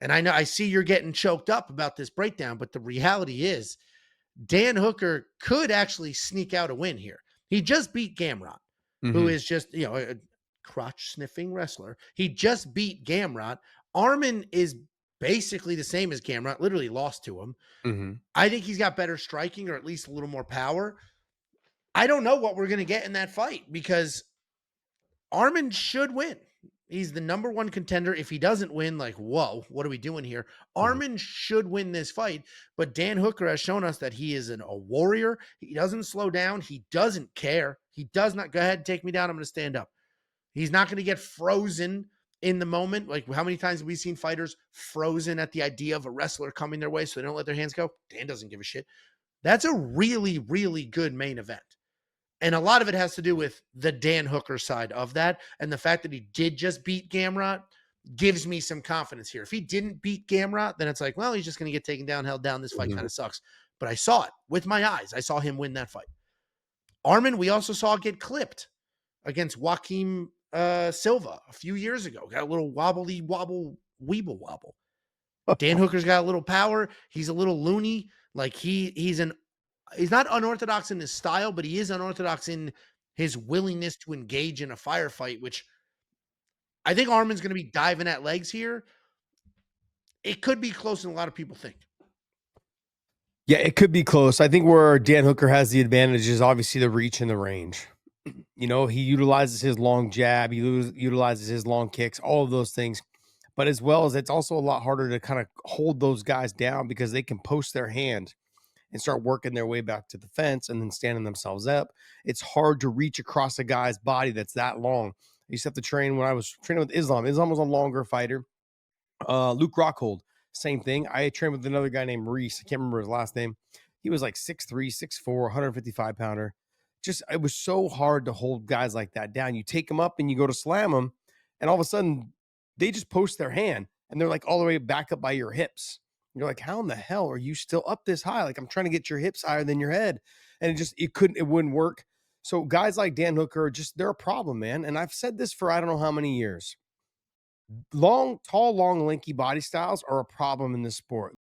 And I know I see you're getting choked up about this breakdown, but the reality is Dan Hooker could actually sneak out a win here. He just beat Gamrot, who is just, a crotch sniffing wrestler. He just beat Gamrot. Arman is basically the same as Gamrot, literally lost to him. I think he's got better striking or at least a little more power. I don't know what we're going to get in that fight because Arman should win. He's the number one contender. If he doesn't win, like, whoa, what are we doing here? Arman should win this fight, but Dan Hooker has shown us that he is a warrior. He doesn't slow down. He doesn't care. He does not. Go ahead, take me down. I'm going to stand up. He's not going to get frozen in the moment. Like, how many times have we seen fighters frozen at the idea of a wrestler coming their way so they don't let their hands go? Dan doesn't give a shit. That's a really, really good main event. And a lot of it has to do with the Dan Hooker side of that. And the fact that he did just beat Gamrot gives me some confidence here. If he didn't beat Gamrot, then it's like, well, he's just going to get taken down, held down. This fight kind of sucks. But I saw it with my eyes. I saw him win that fight. Arman, we also saw get clipped against Joaquim Silva a few years ago. Got a little wobbly wobble, weeble wobble. Dan Hooker's got a little power. He's a little loony. Like he's not unorthodox in his style, but he is unorthodox in his willingness to engage in a firefight, which I think Arman's going to be diving at legs here. It could be closer than a lot of people think. Yeah, it could be close. I think where Dan Hooker has the advantage is obviously the reach and the range. He utilizes his long jab, he utilizes his long kicks, all of those things. But as well as it's also a lot harder to kind of hold those guys down because they can post their hand and start working their way back to the fence and then standing themselves up. It's hard to reach across a guy's body that's that long. I used to have to train when I was training with Islam. Islam was a longer fighter. Luke Rockhold, same thing. I trained with another guy named Reese. I can't remember his last name. He was like 6'3", 6'4", 155 pounder. Just, it was so hard to hold guys like that down. You take them up and you go to slam them, and all of a sudden they just post their hand and they're like all the way back up by your hips. You're like, how in the hell are you still up this high? Like, I'm trying to get your hips higher than your head. And it wouldn't work. So guys like Dan Hooker, they're a problem, man. And I've said this for I don't know how many years. Long, tall, long, lanky body styles are a problem in this sport.